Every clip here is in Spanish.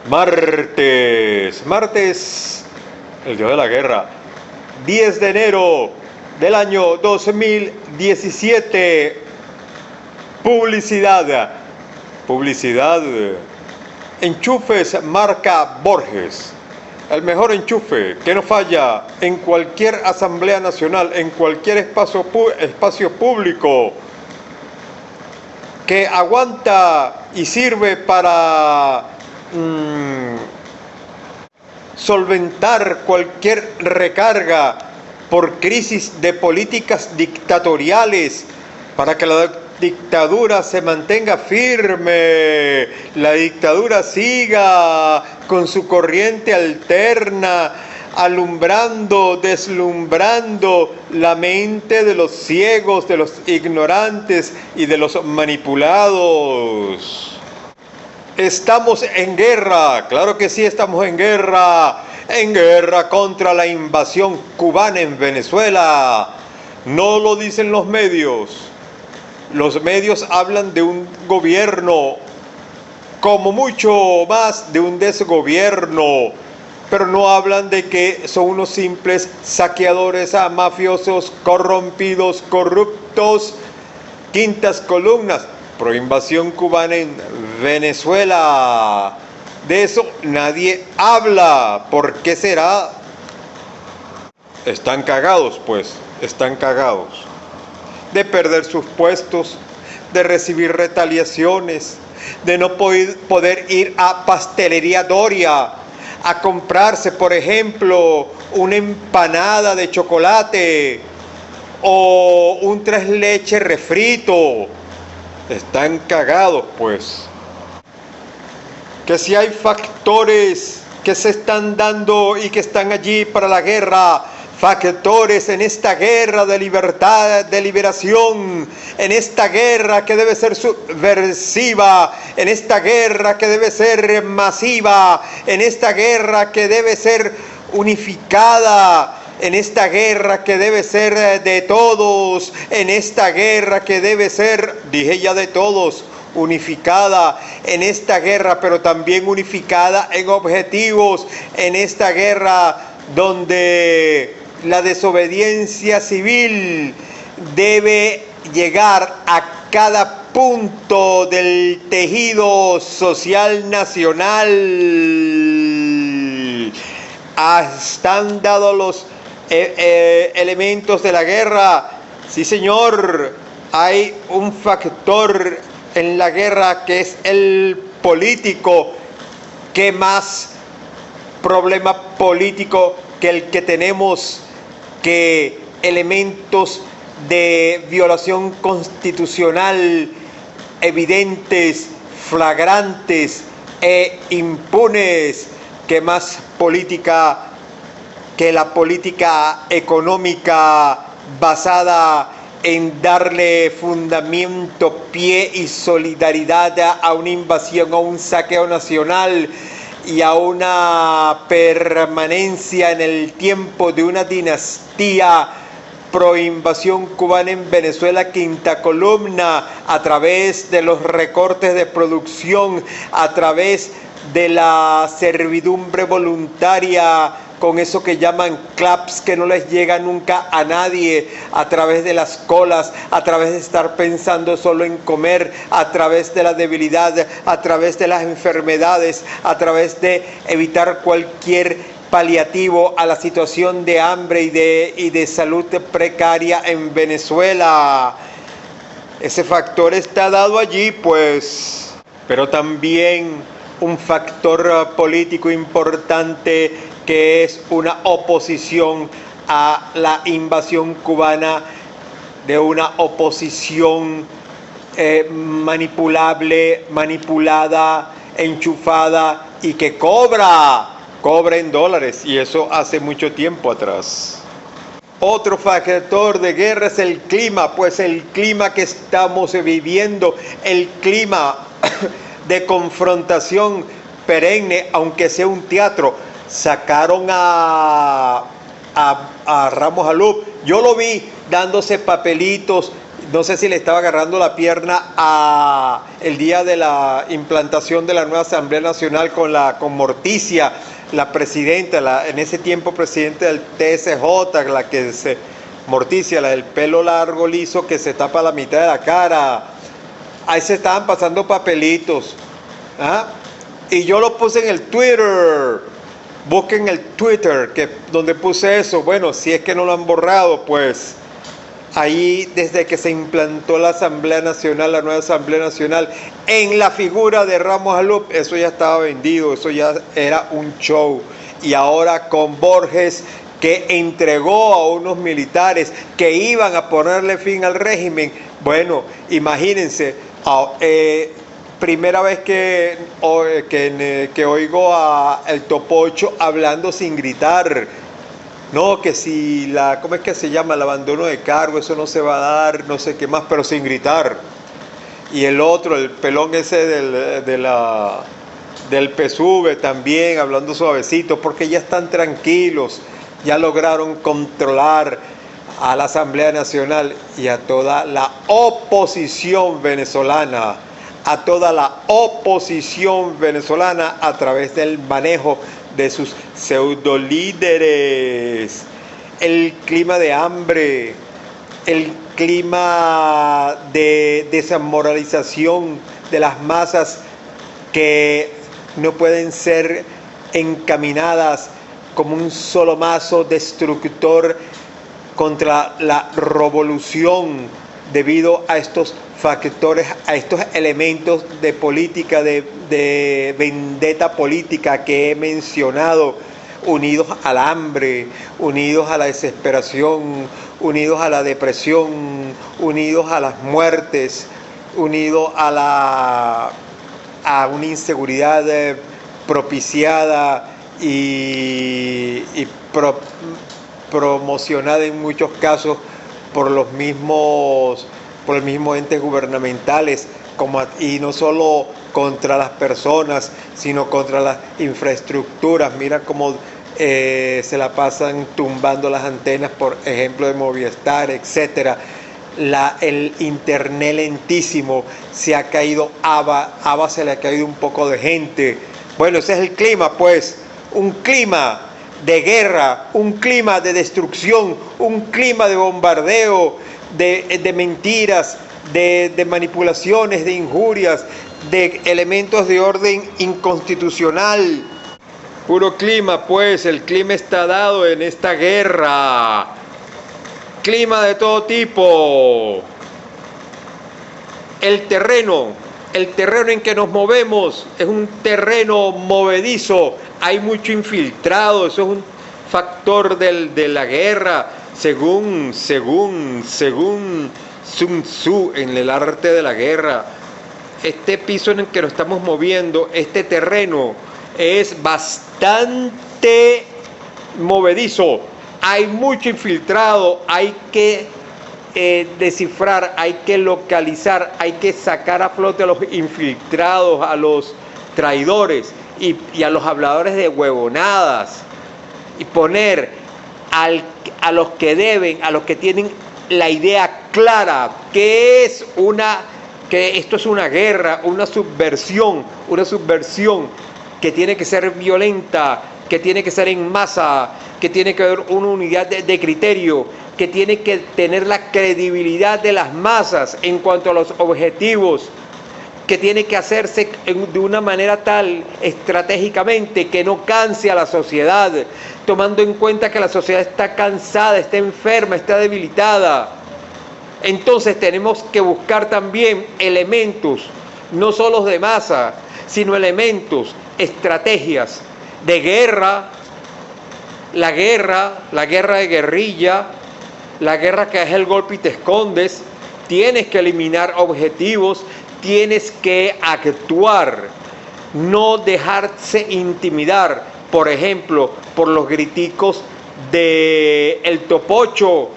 Martes, el día de la guerra, 10 de enero del año 2017. Publicidad, enchufes marca Borges, el mejor enchufe que no falla en cualquier asamblea nacional, en cualquier espacio público, que aguanta y sirve para solventar cualquier recarga por crisis de políticas dictatoriales, para que la dictadura se mantenga firme, la dictadura siga con su corriente alterna, alumbrando, deslumbrando la mente de los ciegos, de los ignorantes y de los manipulados. Estamos en guerra, claro que sí, estamos en guerra contra la invasión cubana en Venezuela. No lo dicen los medios. Los medios hablan de un gobierno, como mucho más de un desgobierno, pero no hablan de que son unos simples saqueadores, mafiosos, corrompidos, corruptos, quintas columnas. Pro invasión cubana en Venezuela. De eso nadie habla. ¿Por qué será? Están cagados, pues, están cagados. De perder sus puestos, de recibir retaliaciones, de no poder ir a Pastelería Doria a comprarse, por ejemplo, una empanada de chocolate o un tres leches refrito. Están cagados, pues. Que si hay factores que se están dando y que están allí para la guerra, factores en esta guerra de libertad, de liberación, en esta guerra que debe ser subversiva, en esta guerra que debe ser masiva, en esta guerra que debe ser unificada, en esta guerra que debe ser de todos, en esta guerra que debe ser, dije ya de todos, unificada, en esta guerra, pero también unificada en objetivos, en esta guerra donde la desobediencia civil debe llegar a cada punto del tejido social nacional. Están dados los elementos de la guerra. Sí, señor, hay un factor en la guerra que es el político. ¿Qué más problema político que el que tenemos, que elementos de violación constitucional evidentes, flagrantes e impunes? ¿Qué más política que la política económica basada en darle fundamento, pie y solidaridad a una invasión, a un saqueo nacional y a una permanencia en el tiempo de una dinastía pro invasión cubana en Venezuela, quinta columna, a través de los recortes de producción, a través de la servidumbre voluntaria, con eso que llaman claps, que no les llega nunca a nadie, a través de las colas, a través de estar pensando solo en comer, a través de la debilidad, a través de las enfermedades, a través de evitar cualquier paliativo a la situación de hambre y de salud precaria en Venezuela. Ese factor está dado allí, pues, pero también un factor político importante, que es una oposición a la invasión cubana, de una oposición manipulable, manipulada, enchufada y que cobra en dólares, y eso hace mucho tiempo atrás. Otro factor de guerra es el clima, pues el clima que estamos viviendo, el clima de confrontación perenne, aunque sea un teatro. Sacaron a Ramos Alub, yo lo vi dándose papelitos no sé si le estaba agarrando la pierna a el día de la implantación de la nueva Asamblea Nacional con Morticia, la presidenta, en ese tiempo presidente del TSJ, Morticia, la del pelo largo liso que se tapa la mitad de la cara. Ahí se estaban pasando papelitos. ¿Ah? Y yo lo puse en el Twitter. Busquen el Twitter donde puse eso. Bueno, si es que no lo han borrado, pues ahí desde que se implantó la Asamblea Nacional, la nueva Asamblea Nacional, en la figura de Ramos Alup, eso ya estaba vendido, eso ya era un show. Y ahora con Borges, que entregó a unos militares que iban a ponerle fin al régimen. Bueno, imagínense, primera vez que oigo a el Topocho hablando sin gritar. No, que si ¿cómo es que se llama? El abandono de cargo, eso no se va a dar, no sé qué más, pero sin gritar. Y el otro, el pelón ese del PSUV también, hablando suavecito, porque ya están tranquilos, ya lograron controlar a la Asamblea Nacional y a toda la oposición venezolana, a través del manejo de sus pseudolíderes. El clima de hambre, el clima de desmoralización de las masas que no pueden ser encaminadas como un solo mazo destructor contra la revolución debido a estos factores, a estos elementos de política, de vendetta política que he mencionado, unidos al hambre, unidos a la desesperación, unidos a la depresión, unidos a las muertes, unidos a una inseguridad propiciada y promocionada en muchos casos por los mismos entes gubernamentales, y no solo contra las personas, sino contra las infraestructuras. Mira cómo se la pasan tumbando las antenas, por ejemplo, de Movistar, etcétera. El internet lentísimo, se ha caído ABA se le ha caído un poco de gente. Bueno, ese es el clima, pues, un clima de guerra, un clima de destrucción, un clima de bombardeo, de mentiras, de manipulaciones, de injurias, de elementos de orden inconstitucional. Puro clima, pues, el clima está dado en esta guerra. Clima de todo tipo. El terreno en que nos movemos es un terreno movedizo, hay mucho infiltrado, eso es un factor de la guerra, según Sun Tzu en el arte de la guerra. Este piso en el que nos estamos moviendo, este terreno, es bastante movedizo, hay mucho infiltrado, hay que descifrar, hay que localizar, hay que sacar a flote a los infiltrados, a los traidores y a los habladores de huevonadas, y poner a los que deben, a los que tienen la idea clara que esto es una guerra, una subversión que tiene que ser violenta, que tiene que ser en masa, que tiene que haber una unidad de criterio, que tiene que tener la credibilidad de las masas en cuanto a los objetivos, que tiene que hacerse de una manera tal, estratégicamente, que no canse a la sociedad, tomando en cuenta que la sociedad está cansada, está enferma, está debilitada. Entonces tenemos que buscar también elementos, no solo de masa, sino elementos, estrategias de guerra, la guerra de guerrilla, la guerra que es el golpe y te escondes. Tienes que eliminar objetivos, tienes que actuar, no dejarse intimidar, por ejemplo, por los griticos del Topocho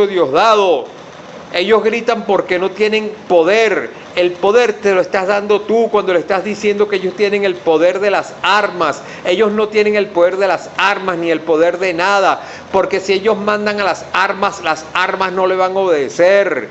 Diosdado. Ellos gritan porque no tienen poder, El poder te lo estás dando tú cuando le estás diciendo que ellos tienen el poder de las armas. Ellos no tienen el poder de las armas ni el poder de nada, porque si ellos mandan a las armas no le van a obedecer.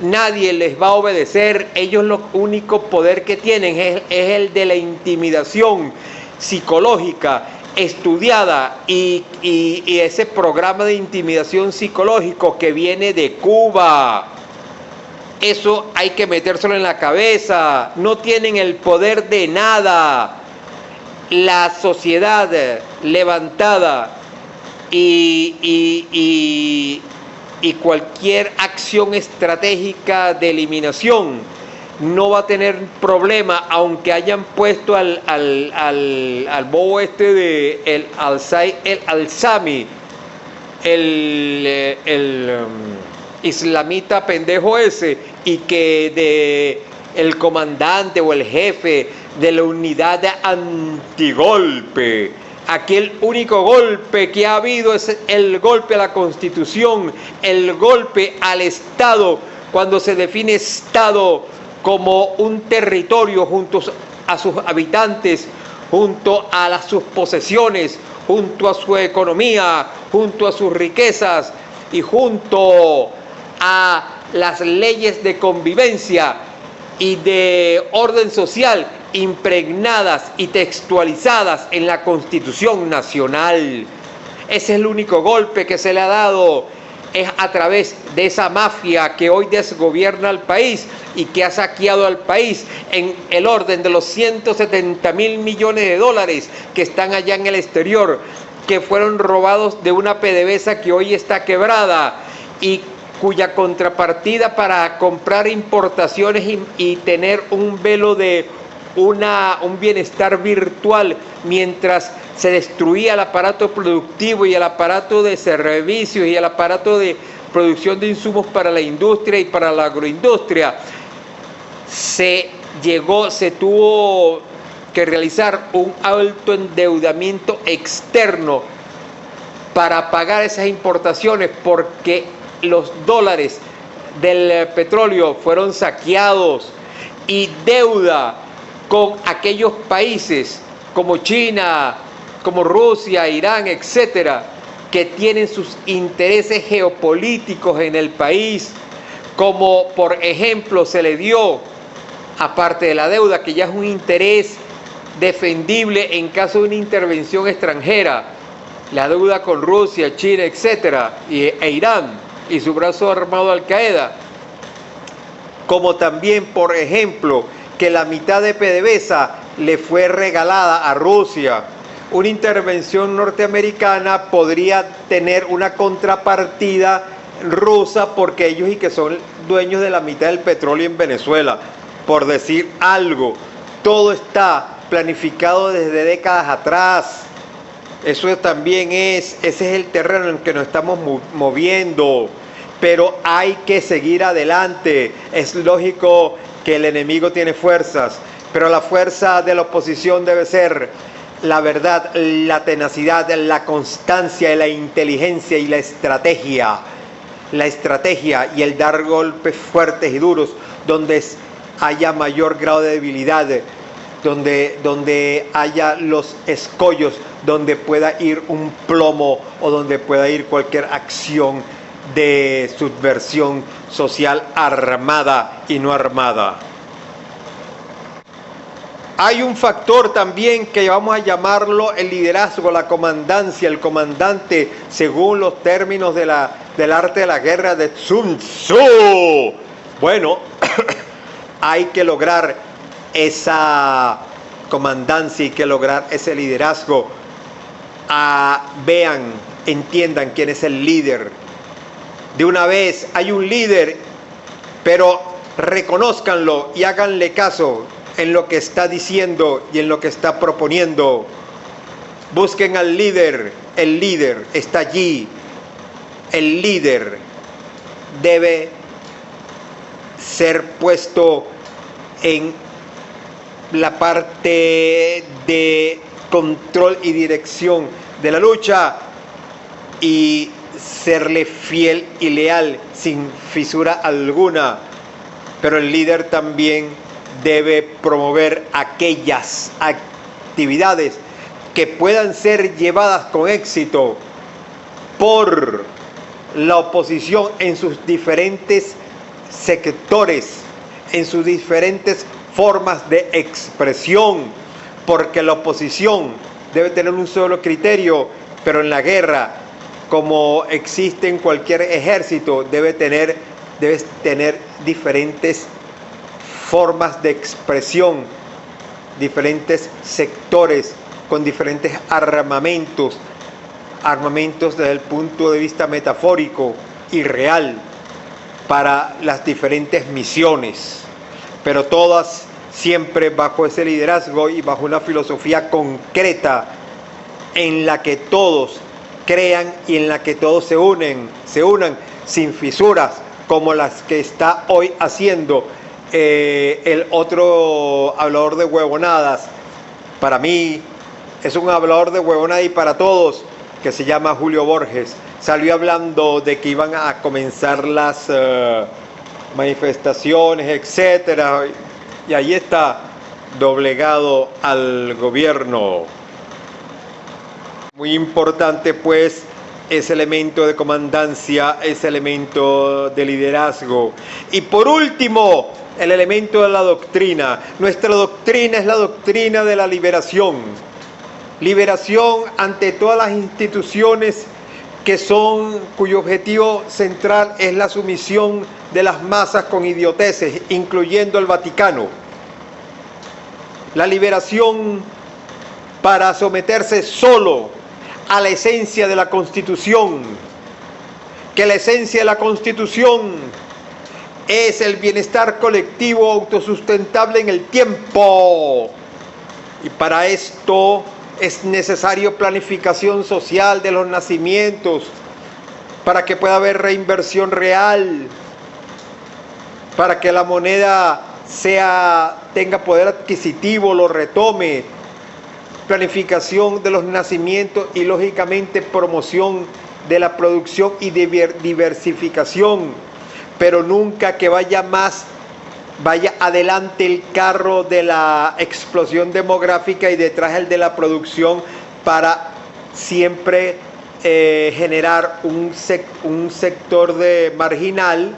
Nadie les va a obedecer. Ellos lo único poder que tienen es el de la intimidación psicológica estudiada y ese programa de intimidación psicológico que viene de Cuba. Eso hay que metérselo en la cabeza. No tienen el poder de nada. La sociedad levantada y cualquier acción estratégica de eliminación no va a tener problema, aunque hayan puesto al bobo este de el Al-Sami, el islamita pendejo ese, y que el comandante o el jefe de la unidad de antigolpe. Aquí el único golpe que ha habido es el golpe a la Constitución, el golpe al Estado, cuando se define Estado como un territorio junto a sus habitantes, junto a sus posesiones, junto a su economía, junto a sus riquezas y junto a las leyes de convivencia y de orden social impregnadas y textualizadas en la Constitución Nacional. Ese es el único golpe que se le ha dado, es a través de esa mafia que hoy desgobierna al país y que ha saqueado al país en el orden de los 170.000 millones de dólares que están allá en el exterior, que fueron robados de una PDVSA que hoy está quebrada y cuya contrapartida para comprar importaciones y tener un velo de un bienestar virtual mientras se destruía el aparato productivo y el aparato de servicios y el aparato de producción de insumos para la industria y para la agroindustria, se tuvo que realizar un alto endeudamiento externo para pagar esas importaciones, porque los dólares del petróleo fueron saqueados, y deuda con aquellos países como China, como Rusia, Irán, etcétera, que tienen sus intereses geopolíticos en el país, como por ejemplo se le dio, aparte de la deuda, que ya es un interés defendible en caso de una intervención extranjera, la deuda con Rusia, China, etcétera, e Irán y su brazo armado Al-Qaeda, como también, por ejemplo, que la mitad de PDVSA le fue regalada a Rusia. Una intervención norteamericana podría tener una contrapartida rusa, porque ellos y que son dueños de la mitad del petróleo en Venezuela, por decir algo. Todo está planificado desde décadas atrás. Eso también ese es el terreno en el que nos estamos moviendo, pero hay que seguir adelante. Es lógico que el enemigo tiene fuerzas, pero la fuerza de la oposición debe ser la verdad, la tenacidad, la constancia, la inteligencia y la estrategia. La estrategia y el dar golpes fuertes y duros donde haya mayor grado de debilidad, donde haya los escollos, donde pueda ir un plomo o donde pueda ir cualquier acción de subversión social armada y no armada. Hay un factor también que vamos a llamarlo el liderazgo, la comandancia, el comandante, según los términos del arte de la guerra de Sun Tzu. Bueno, hay que lograr esa comandancia y que lograr ese liderazgo. Vean, entiendan quién es el líder. De una vez, hay un líder, pero reconózcanlo y háganle caso en lo que está diciendo y en lo que está proponiendo. Busquen al líder. El líder está allí. El líder debe ser puesto en la parte de control y dirección de la lucha y serle fiel y leal sin fisura alguna. pero el líder también debe promover aquellas actividades que puedan ser llevadas con éxito por la oposición en sus diferentes sectores, en sus diferentes formas de expresión, porque la oposición debe tener un solo criterio, pero en la guerra, como existe en cualquier ejército, debe tener diferentes formas de expresión, diferentes sectores con diferentes armamentos desde el punto de vista metafórico y real para las diferentes misiones, pero todas siempre bajo ese liderazgo y bajo una filosofía concreta en la que todos crean y en la que todos se unan sin fisuras como las que está hoy haciendo el otro hablador de huevonadas. Para mí es un hablador de huevonadas y para todos, que se llama Julio Borges. Salió hablando de que iban a comenzar las manifestaciones, etcétera, y ahí está, doblegado al gobierno. Muy importante pues ese elemento de comandancia, ese elemento de liderazgo. Y por último, el elemento de la doctrina. Nuestra doctrina es la doctrina de la liberación. Liberación ante todas las instituciones cuyo objetivo central es la sumisión de las masas con idioteces, incluyendo el Vaticano. La liberación para someterse solo a la esencia de la Constitución, que la esencia de la Constitución es el bienestar colectivo autosustentable en el tiempo. Y para esto es necesario planificación social de los nacimientos, para que pueda haber reinversión real, para que la moneda tenga poder adquisitivo, lo retome, planificación de los nacimientos y lógicamente promoción de la producción y diversificación, pero nunca que vaya adelante el carro de la explosión demográfica y detrás el de la producción, para siempre generar un sector marginal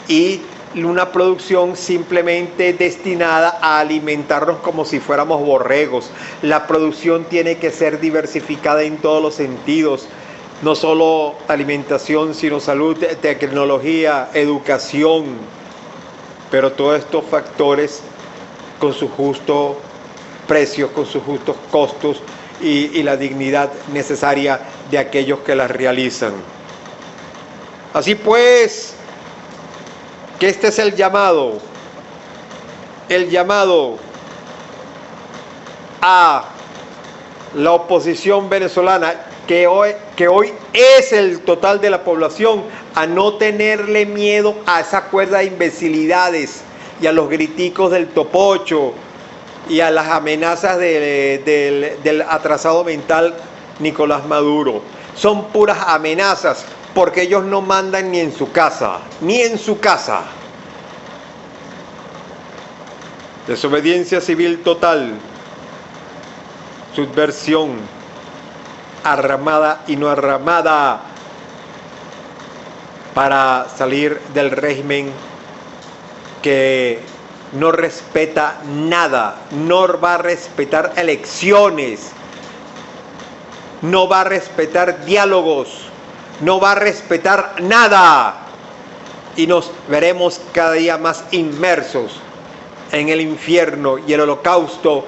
y una producción simplemente destinada a alimentarnos como si fuéramos borregos. La producción tiene que ser diversificada en todos los sentidos, no solo alimentación, sino salud, tecnología, educación, pero todos estos factores con su justo precio, con sus justos costos y la dignidad necesaria de aquellos que las realizan. Así pues, que este es el llamado a la oposición venezolana, que hoy es el total de la población, a no tenerle miedo a esa cuerda de imbecilidades y a los griticos del topocho y a las amenazas del atrasado mental Nicolás Maduro. Son puras amenazas, porque ellos no mandan ni en su casa, Desobediencia civil total, subversión, armada y no armada, para salir del régimen que no respeta nada, no va a respetar elecciones, no va a respetar diálogos, no va a respetar nada, y nos veremos cada día más inmersos en el infierno y el holocausto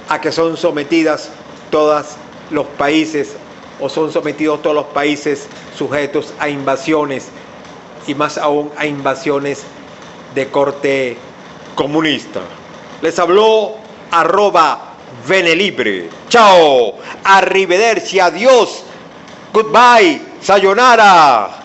a que son sometidas todos los países, o son sometidos todos los países sujetos a invasiones, y más aún a invasiones de corte comunista. Les habló @Venelibre. Chao, arrivederci, adiós, goodbye, sayonara.